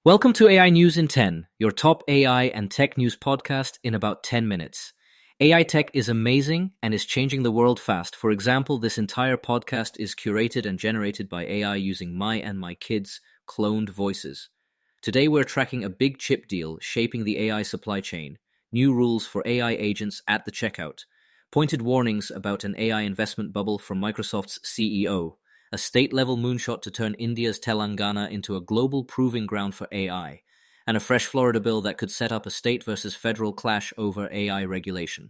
Welcome to AI News in 10, your top AI and tech news podcast in about 10 minutes. AI tech is amazing and is changing the world fast. For example, this entire podcast is curated and generated by AI using my and my kids' cloned voices. Today we're tracking a big chip deal shaping the AI supply chain, new rules for AI agents at the checkout, pointed warnings about an AI investment bubble from Microsoft's CEO, a state-level moonshot to turn India's Telangana into a global proving ground for AI, and a fresh Florida bill that could set up a state versus federal clash over AI regulation.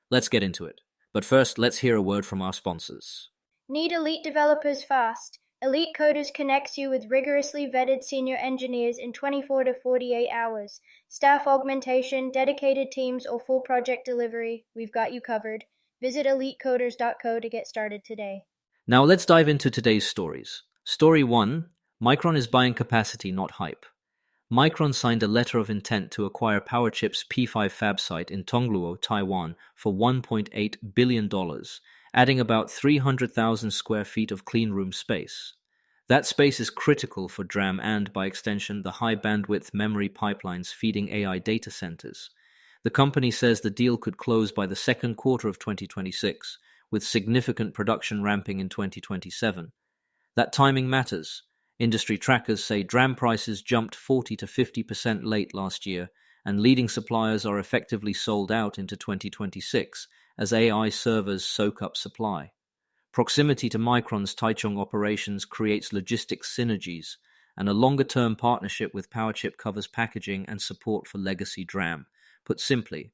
Let's get into it. But first, let's hear a word from our sponsors. Need elite developers fast? Elite Coders connects you with rigorously vetted senior engineers in 24 to 48 hours. Staff augmentation, dedicated teams, or full project delivery, we've got you covered. Visit elitecoders.co to get started today. Now let's dive into today's stories. Story 1, Micron is buying capacity, not hype. Micron signed a letter of intent to acquire PowerChip's P5 fab site in Tongluo, Taiwan for $1.8 billion, adding about 300,000 square feet of clean room space. That space is critical for DRAM and, by extension, the high-bandwidth memory pipelines feeding AI data centers. The company says the deal could close by the second quarter of 2026, with significant production ramping in 2027. That timing matters. Industry trackers say DRAM prices jumped 40 to 50% late last year, and leading suppliers are effectively sold out into 2026 as AI servers soak up supply. Proximity to Micron's Taichung operations creates logistics synergies, and a longer-term partnership with PowerChip covers packaging and support for legacy DRAM. Put simply,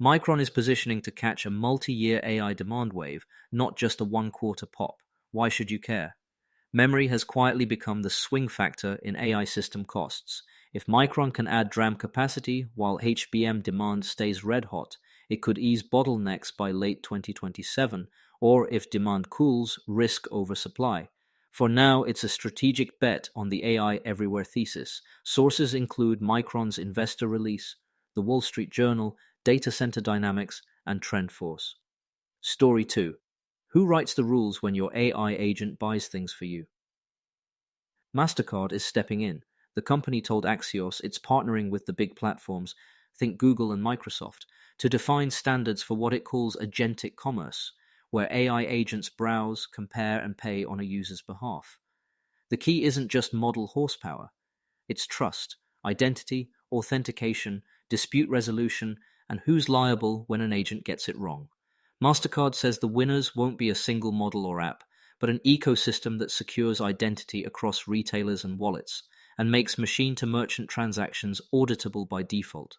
Micron is positioning to catch a multi-year AI demand wave, not just a one-quarter pop. Why should you care? Memory has quietly become the swing factor in AI system costs. If Micron can add DRAM capacity while HBM demand stays red-hot, it could ease bottlenecks by late 2027, or if demand cools, risk oversupply. For now, it's a strategic bet on the AI everywhere thesis. Sources include Micron's investor release, the Wall Street Journal, Data Center Dynamics, and TrendForce. Story 2. Who writes the rules when your AI agent buys things for you? MasterCard is stepping in. The company told Axios it's partnering with the big platforms, think Google and Microsoft, to define standards for what it calls agentic commerce, where AI agents browse, compare, and pay on a user's behalf. The key isn't just model horsepower. It's trust, identity, authentication, dispute resolution, and who's liable when an agent gets it wrong. MasterCard says the winners won't be a single model or app, but an ecosystem that secures identity across retailers and wallets, and makes machine-to-merchant transactions auditable by default.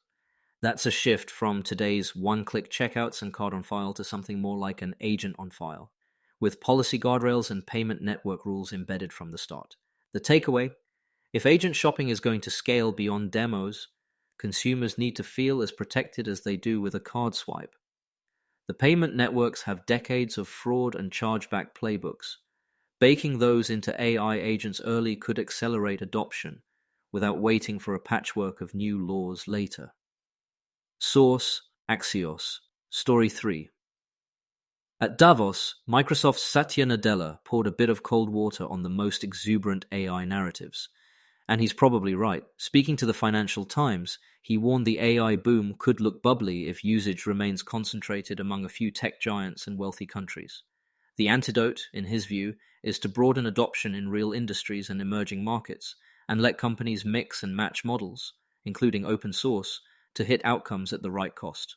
That's a shift from today's one-click checkouts and card on file to something more like an agent on file, with policy guardrails and payment network rules embedded from the start. The takeaway? If agent shopping is going to scale beyond demos, consumers need to feel as protected as they do with a card swipe. The payment networks have decades of fraud and chargeback playbooks. Baking those into AI agents early could accelerate adoption without waiting for a patchwork of new laws later. Source: Axios. Story 3. At Davos, Microsoft's Satya Nadella poured a bit of cold water on the most exuberant AI narratives. And he's probably right. Speaking to the Financial Times, he warned the AI boom could look bubbly if usage remains concentrated among a few tech giants and wealthy countries. The antidote, in his view, is to broaden adoption in real industries and emerging markets, and let companies mix and match models, including open source, to hit outcomes at the right cost.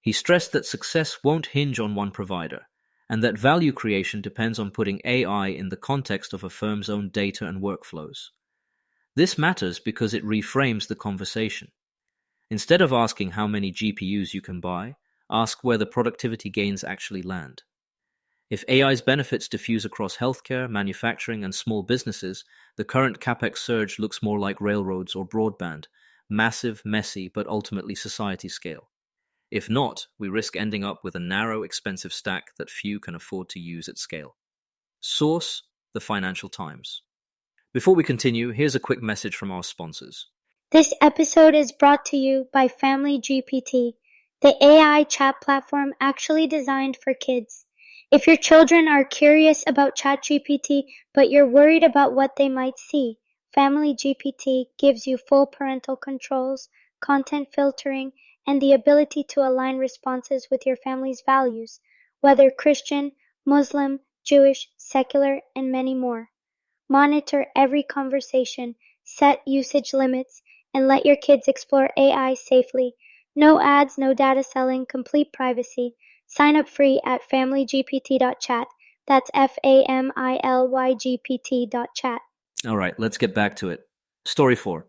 He stressed that success won't hinge on one provider, and that value creation depends on putting AI in the context of a firm's own data and workflows. This matters because it reframes the conversation. Instead of asking how many GPUs you can buy, ask where the productivity gains actually land. If AI's benefits diffuse across healthcare, manufacturing, and small businesses, the current CapEx surge looks more like railroads or broadband, massive, messy, but ultimately society scale. If not, we risk ending up with a narrow, expensive stack that few can afford to use at scale. Source: The Financial Times. Before we continue, here's a quick message from our sponsors. This episode is brought to you by Family GPT, the AI chat platform actually designed for kids. If your children are curious about ChatGPT, but you're worried about what they might see, Family GPT gives you full parental controls, content filtering, and the ability to align responses with your family's values, whether Christian, Muslim, Jewish, secular, and many more. Monitor every conversation, set usage limits, and let your kids explore AI safely. No ads, no data selling, complete privacy. Sign up free at familygpt.chat. That's FAMILYGPT.chat. All right, let's get back to it. Story 4.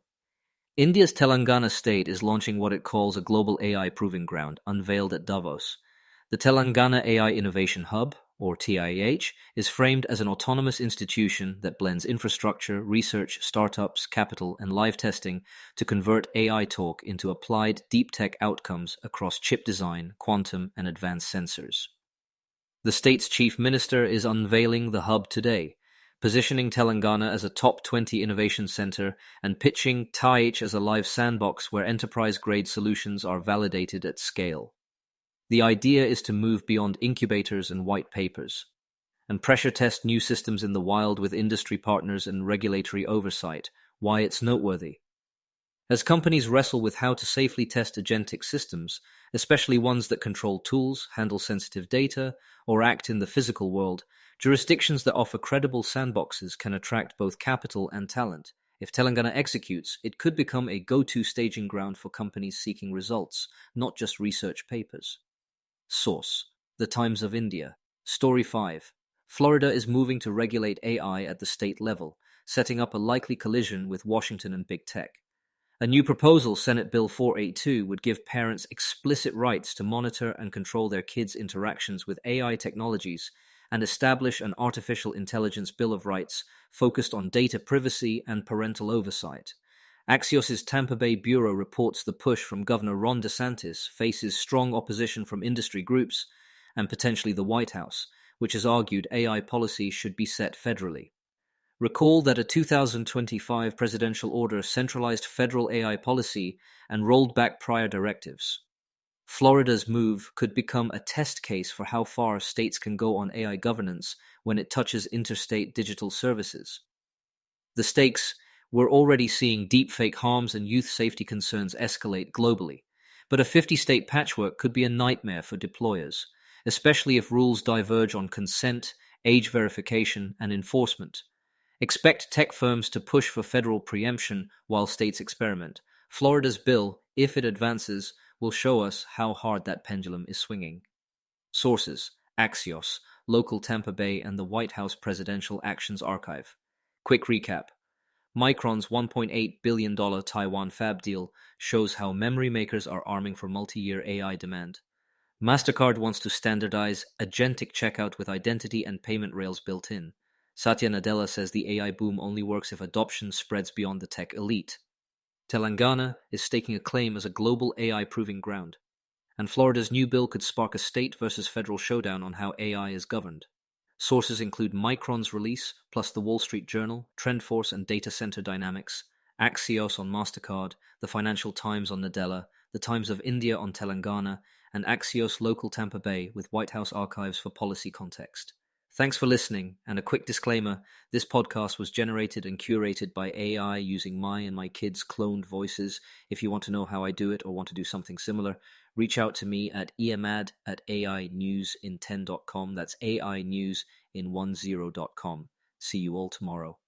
India's Telangana state is launching what it calls a global AI proving ground, unveiled at Davos. The Telangana AI Innovation Hub, or TIH, is framed as an autonomous institution that blends infrastructure, research, startups, capital, and live testing to convert AI talk into applied deep tech outcomes across chip design, quantum, and advanced sensors. The state's chief minister is unveiling the hub today, positioning Telangana as a top 20 innovation center and pitching TIH as a live sandbox where enterprise-grade solutions are validated at scale. The idea is to move beyond incubators and white papers, and pressure test new systems in the wild with industry partners and regulatory oversight. Why it's noteworthy. As companies wrestle with how to safely test agentic systems, especially ones that control tools, handle sensitive data, or act in the physical world, jurisdictions that offer credible sandboxes can attract both capital and talent. If Telangana executes, it could become a go-to staging ground for companies seeking results, not just research papers. Source: The Times of India. Story 5. Florida is moving to regulate AI at the state level, setting up a likely collision with Washington and big tech. A new proposal, Senate Bill 482, would give parents explicit rights to monitor and control their kids' interactions with AI technologies and establish an artificial intelligence Bill of Rights focused on data privacy and parental oversight. Axios' Tampa Bay bureau reports the push from Governor Ron DeSantis faces strong opposition from industry groups and potentially the White House, which has argued AI policy should be set federally. Recall that a 2025 presidential order centralized federal AI policy and rolled back prior directives. Florida's move could become a test case for how far states can go on AI governance when it touches interstate digital services. The stakes: we're already seeing deepfake harms and youth safety concerns escalate globally, but a 50-state patchwork could be a nightmare for deployers, especially if rules diverge on consent, age verification, and enforcement. Expect tech firms to push for federal preemption while states experiment. Florida's bill, if it advances, will show us how hard that pendulum is swinging. Sources: Axios, local Tampa Bay, and the White House Presidential Actions Archive. Quick recap. Micron's $1.8 billion Taiwan fab deal shows how memory makers are arming for multi-year AI demand. MasterCard wants to standardize agentic checkout with identity and payment rails built in. Satya Nadella says the AI boom only works if adoption spreads beyond the tech elite. Telangana is staking a claim as a global AI proving ground. And Florida's new bill could spark a state versus federal showdown on how AI is governed. Sources include Micron's release, plus the Wall Street Journal, TrendForce and Data Center Dynamics, Axios on MasterCard, the Financial Times on Nadella, the Times of India on Telangana, and Axios Local Tampa Bay with White House archives for policy context. Thanks for listening, and a quick disclaimer, this podcast was generated and curated by AI using my and my kids' cloned voices. If you want to know how I do it or want to do something similar, reach out to me at emad@ainewsin10.com. That's AInews in 10.com. See you all tomorrow.